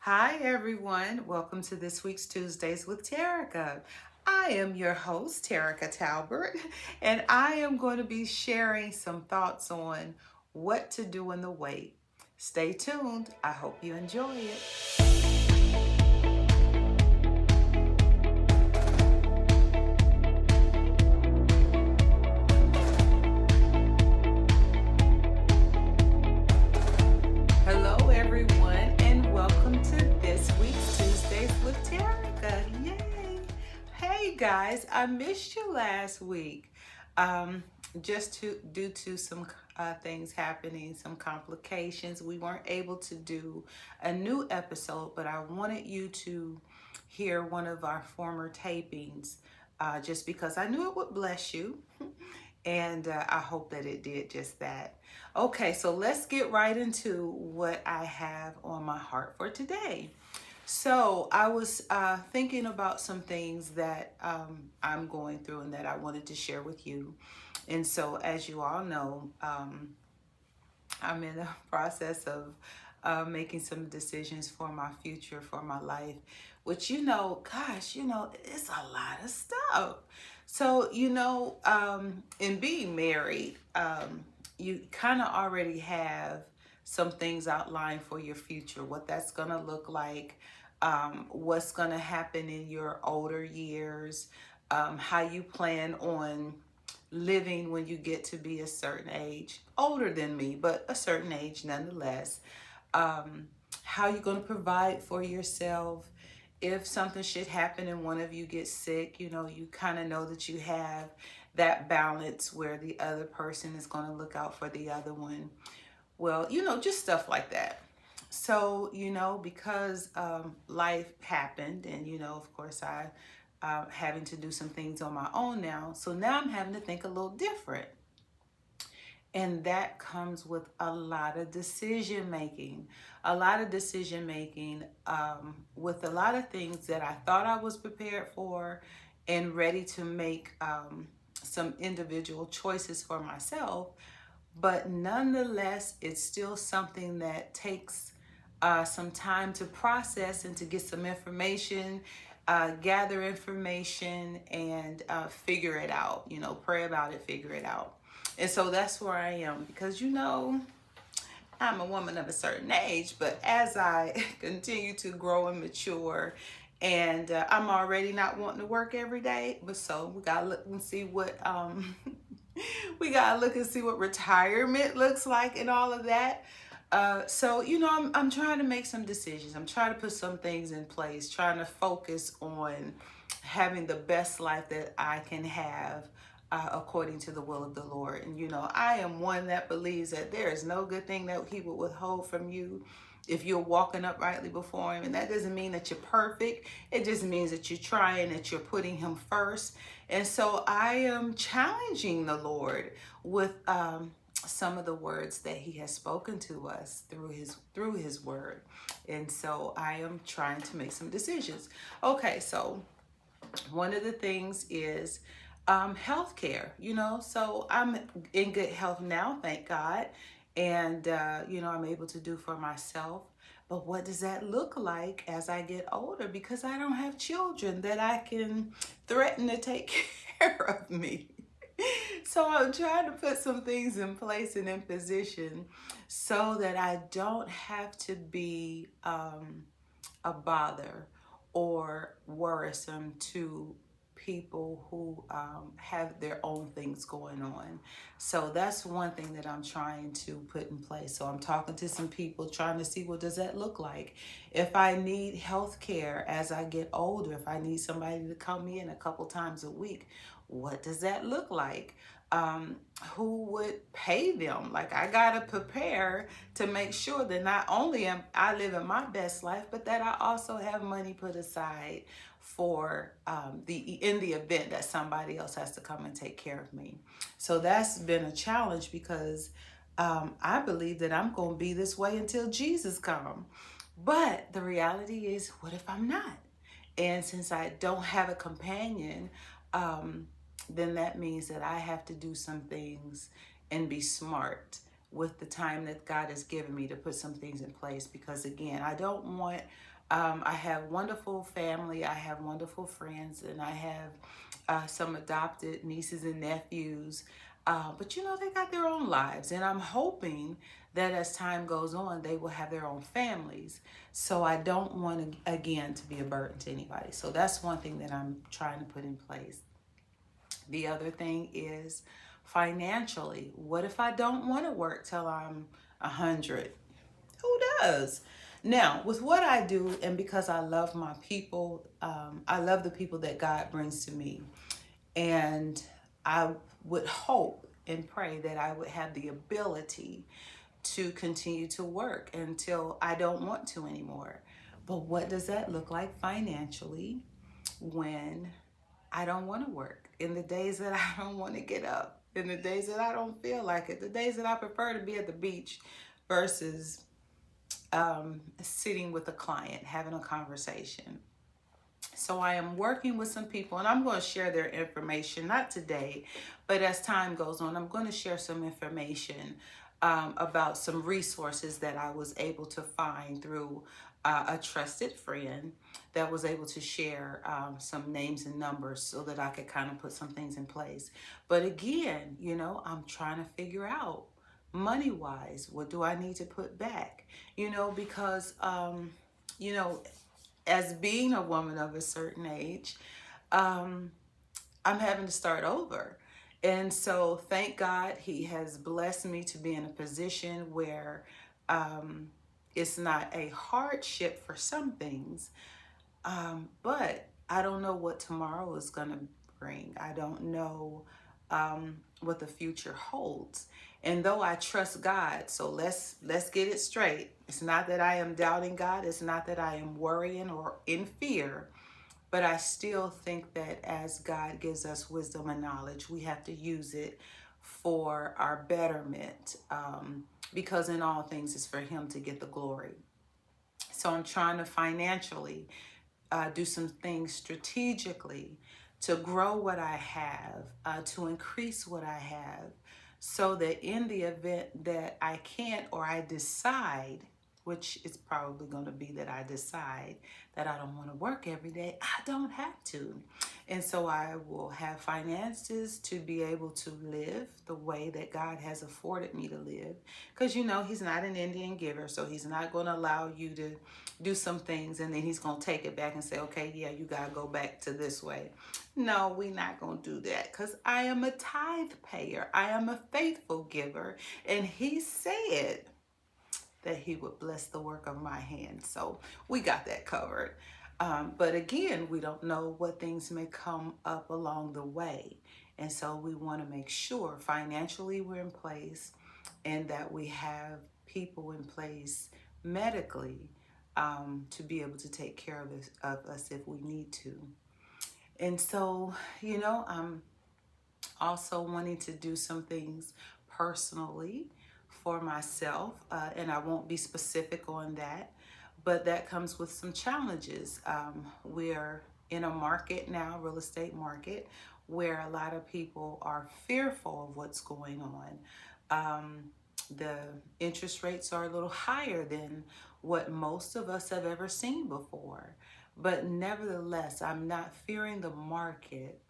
Hi, everyone. Welcome to this week's Tuesdays with Terica. I am your host, Terica Talbert, and I am going to be sharing some thoughts on what to do in the wait. Stay tuned. I hope you enjoy it. Hello, everyone, and welcome to this week's Tuesdays with Terica. Yay! Hey, guys, I missed you last week. Um, just due to some things happening, some complications, we weren't able to do a new episode, but I wanted you to hear one of our former tapings just because I knew it would bless you. And I hope that it did just that. Okay, so let's get right into what I have on my heart for today. So I was thinking about some things that I'm going through and that I wanted to share with you. And so, as you all know, I'm in the process of making some decisions for my future, for my life, which, gosh, it's a lot of stuff. So, in being married, you kind of already have some things outlined for your future, what that's going to look like, what's going to happen in your older years, how you plan on living when you get to be a certain age, older than me, but a certain age nonetheless. Um, how you're going to provide for yourself. If something should happen and one of you gets sick, you kind of know that you have that balance where the other person is going to look out for the other one. Well, just stuff like that. So, because life happened, and, of course, I having to do some things on my own now. So now I'm having to think a little different. And that comes with a lot of decision making, with a lot of things that I thought I was prepared for and ready to make some individual choices for myself. But nonetheless, it's still something that takes some time to process and to get some information, gather information, and figure it out. Pray about it, figure it out. And so that's where I am because I'm a woman of a certain age, but as I continue to grow and mature, and I'm already not wanting to work every day, but so we gotta look and see what we gotta look and see what retirement looks like and all of that. So I'm trying to make some decisions. I'm trying to put some things in place, trying to focus on having the best life that I can have according to the will of the Lord. And I am one that believes that there is no good thing that He will withhold from you if you're walking uprightly before Him. And that doesn't mean that you're perfect. It just means that you're trying, that you're putting Him first. And so I am challenging the Lord with some of the words that He has spoken to us through His Word. And so I am trying to make some decisions. Okay, so one of the things is healthcare, so I'm in good health now, thank God. And, I'm able to do for myself. But what does that look like as I get older? Because I don't have children that I can threaten to take care of me. So I'm trying to put some things in place and in position so that I don't have to be a bother or worrisome to people who have their own things going on. So that's one thing that I'm trying to put in place. So I'm talking to some people, trying to see what does that look like. If I need health care as I get older, if I need somebody to come in a couple times a week, what does that look like? Who would pay them? Like, I gotta prepare to make sure that not only am I living my best life, but that I also have money put aside for in the event that somebody else has to come and take care of me. So that's been a challenge because I believe that I'm going to be this way until Jesus comes. But the reality is, what if I'm not? And since I don't have a companion, um, then that means that I have to do some things and be smart with the time that God has given me to put some things in place. Because again, I don't want I have wonderful family, I have wonderful friends, and I have some adopted nieces and nephews. But you know, they got their own lives, and I'm hoping that as time goes on, they will have their own families. So I don't want to, again, to be a burden to anybody. So that's one thing that I'm trying to put in place. The other thing is financially. What if I don't want to work till I'm 100? Who does? Now, with what I do, and because I love my people, I love the people that God brings to me. And I would hope and pray that I would have the ability to continue to work until I don't want to anymore. But what does that look like financially when I don't want to work? In the days that I don't want to get up, in the days that I don't feel like it, the days that I prefer to be at the beach versus sitting with a client, having a conversation. So I am working with some people, and I'm going to share their information, not today, but as time goes on, I'm going to share some information about some resources that I was able to find through a trusted friend that was able to share some names and numbers so that I could kind of put some things in place. But again, you know, I'm trying to figure out money wise, what do I need to put back? You know, because, you know, as being a woman of a certain age, um, I'm having to start over. And so, thank God, He has blessed me to be in a position where um, it's not a hardship for some things, but I don't know what tomorrow is going to bring. I don't know what the future holds. And though I trust God, so let's get it straight. It's not that I am doubting God. It's not that I am worrying or in fear. But I still think that as God gives us wisdom and knowledge, we have to use it for our betterment, because in all things it's for Him to get the glory. So I'm trying to financially do some things strategically to grow what I have, to increase what I have, so that in the event that I can't or I decide, which is probably going to be that I decide that I don't want to work every day, I don't have to. And so I will have finances to be able to live the way that God has afforded me to live. Because, you know, He's not an Indian giver, so He's not going to allow you to do some things and then He's going to take it back and say, okay, yeah, you got to go back to this way. No, we're not going to do that, because I am a tithe payer. I am a faithful giver. And He said that He would bless the work of my hands. So we got that covered. But again, we don't know what things may come up along the way. And so we want to make sure financially we're in place and that we have people in place medically, to be able to take care of us if we need to. And so, you know, I'm also wanting to do some things personally for myself, and I won't be specific on that, but that comes with some challenges. We're in a market now, real estate market, where a lot of people are fearful of what's going on. The interest rates are a little higher than what most of us have ever seen before. But nevertheless, I'm not fearing the market,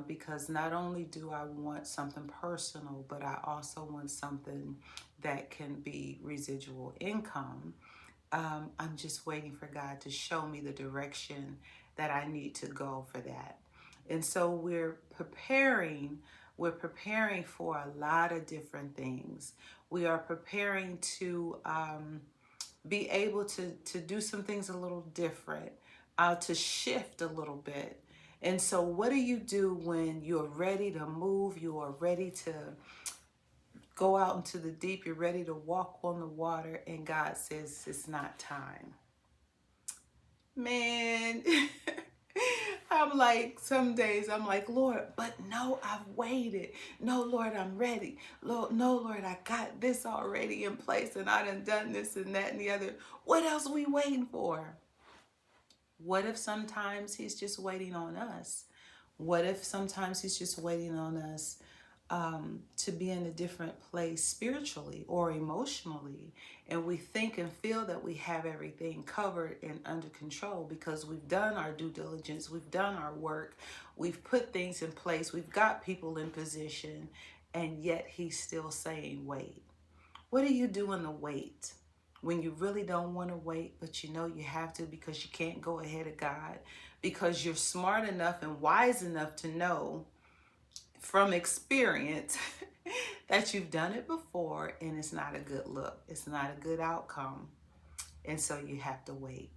because not only do I want something personal, but I also want something that can be residual income. I'm just waiting for God to show me the direction that I need to go for that. And so we're preparing for a lot of different things. We are preparing to be able to do some things a little different, to shift a little bit. And so, what do you do when you're ready to move? You are ready to go out into the deep. You're ready to walk on the water, and God says it's not time. Man, I'm like, some days I'm like, Lord, but no, I've waited. No, Lord, I'm ready. Lord, no, Lord, I got this already in place, and I done this and that and the other. What else are we waiting for? What if sometimes He's just waiting on us? What if sometimes He's just waiting on us to be in a different place spiritually or emotionally. And we think and feel that we have everything covered and under control because we've done our due diligence, we've done our work, we've put things in place, we've got people in position, and yet he's still saying, wait. What are you doing to wait? When you really don't want to wait, but you know you have to because you can't go ahead of God, because you're smart enough and wise enough to know from experience that you've done it before and it's not a good look. It's not a good outcome. And so you have to wait.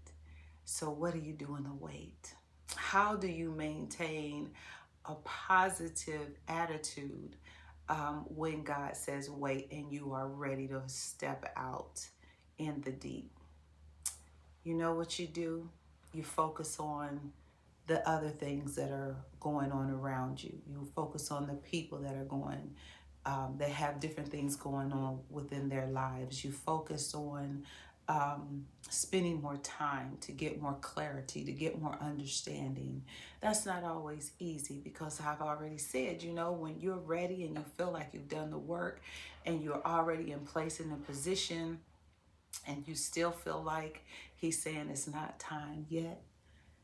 So what are you doing to wait? How do you maintain a positive attitude when God says wait and you are ready to step out in the deep? You know what you do? You focus on the other things that are going on around you. You focus on the people that are that have different things going on within their lives. You focus on spending more time to get more clarity, to get more understanding. That's not always easy because I've already said, you know, when you're ready and you feel like you've done the work and you're already in place in a position and you still feel like he's saying it's not time yet.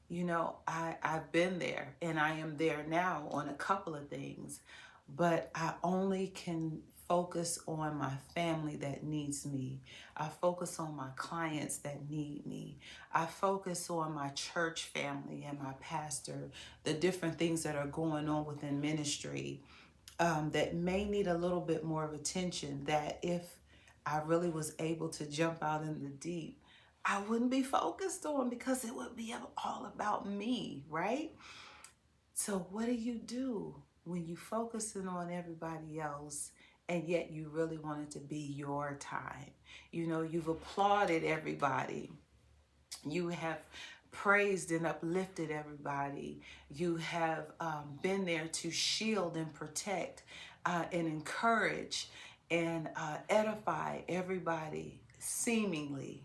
You know, I've been there and I am there now on a couple of things, but I only can focus on my family that needs me. I focus on my clients that need me. I focus on my church family and my pastor, the different things that are going on within ministry that may need a little bit more of attention, that if I really was able to jump out in the deep, I wouldn't be focused on because it would be all about me, right? So what do when you focusing on everybody else and yet you really want it to be your time? You know, you've applauded everybody. You have praised and uplifted everybody. You have been there to shield and protect and encourage and edify everybody seemingly.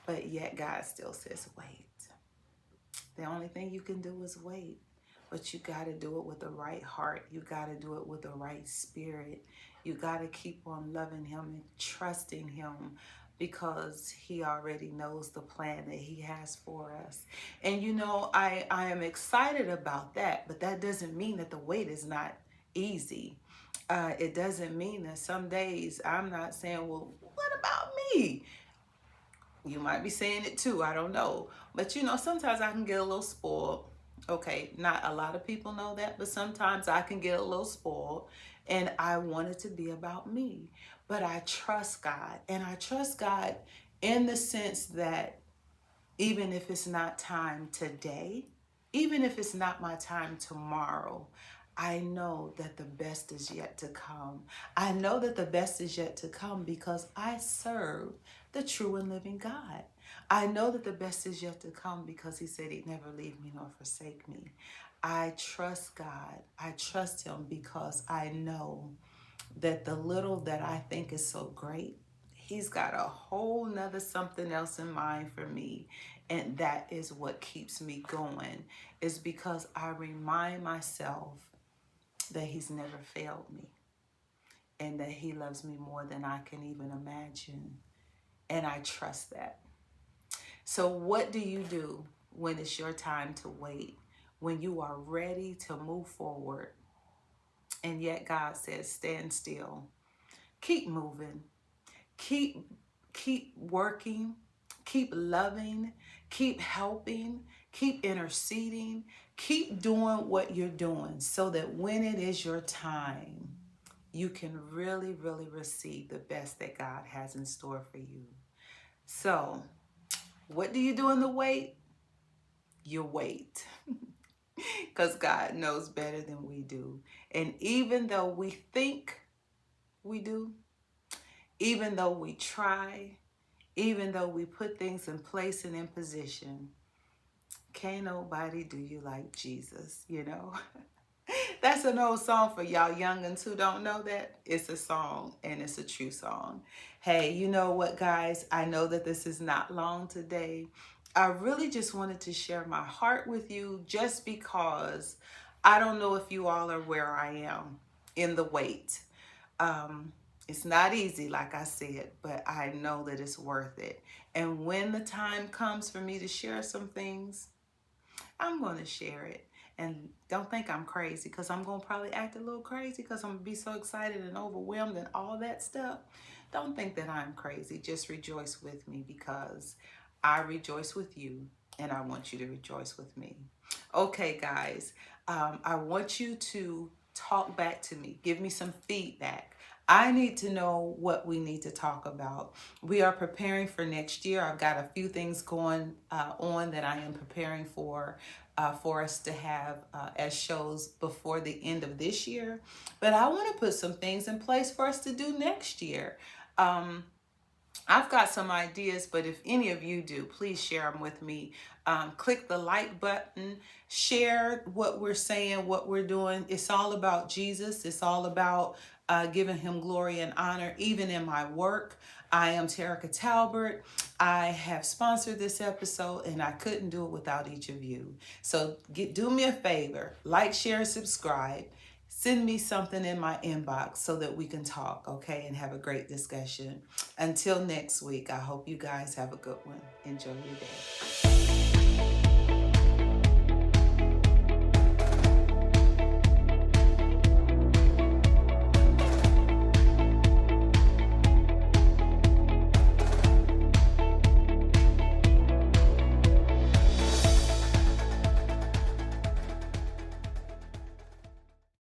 But yet God still says, wait. The only thing you can do is wait. But you got to do it with the right heart. You got to do it with the right spirit. You got to keep on loving him and trusting him because he already knows the plan that he has for us. And you know, I am excited about that, but that doesn't mean that the wait is not easy. It doesn't mean that some days I'm not saying, well, what about me? You might be saying it too, I don't know. But you know, sometimes I can get a little spoiled. Okay, not a lot of people know that, but sometimes I can get a little spoiled and I want it to be about me. But I trust God, and I trust God in the sense that even if it's not time today, even if it's not my time tomorrow, I know that the best is yet to come. I know that the best is yet to come because I serve the true and living God. I know that the best is yet to come because he said he'd never leave me nor forsake me. I trust God. I trust him because I know that the little that I think is so great, he's got a whole nother something else in mind for me. And that is what keeps me going, is because I remind myself that he's never failed me and that he loves me more than I can even imagine. And I trust that. So what do you do when it's your time to wait? When you are ready to move forward and yet God says, stand still. Keep moving. Keep working, keep loving, keep helping, keep interceding, keep doing what you're doing so that when it is your time, you can really, really receive the best that God has in store for you. So, what do you do in the wait? You wait. Because God knows better than we do. And even though we think we do, even though we try, even though we put things in place and in position, can't nobody do you like Jesus, you know? That's an old song for y'all youngins who don't know that. It's a song and it's a true song. Hey, you know what, guys? I know that this is not long today. I really just wanted to share my heart with you just because I don't know if you all are where I am. in the wait. It's not easy, like I said, but I know that it's worth it. And when the time comes for me to share some things, I'm going to share it. And don't think I'm crazy, because I'm going to probably act a little crazy because I'm going to be so excited and overwhelmed and all that stuff. Don't think that I'm crazy. Just rejoice with me, because I rejoice with you and I want you to rejoice with me. Okay, guys, I want you to talk back to me. Give me some feedback. I need to know what we need to talk about. We are preparing for next year. I've got a few things going on that I am preparing for us to have as shows before the end of this year. But I want to put some things in place for us to do next year. I've got some ideas, but if any of you do, please share them with me. Click the like button, share what we're saying, what we're doing. It's all about Jesus. It's all about giving him glory and honor, even in my work. I am Terica Talbert. I have sponsored this episode, and I couldn't do it without each of you. So do me a favor, like, share, subscribe. Send me something in my inbox so that we can talk, okay, and have a great discussion. Until next week, I hope you guys have a good one. Enjoy your day.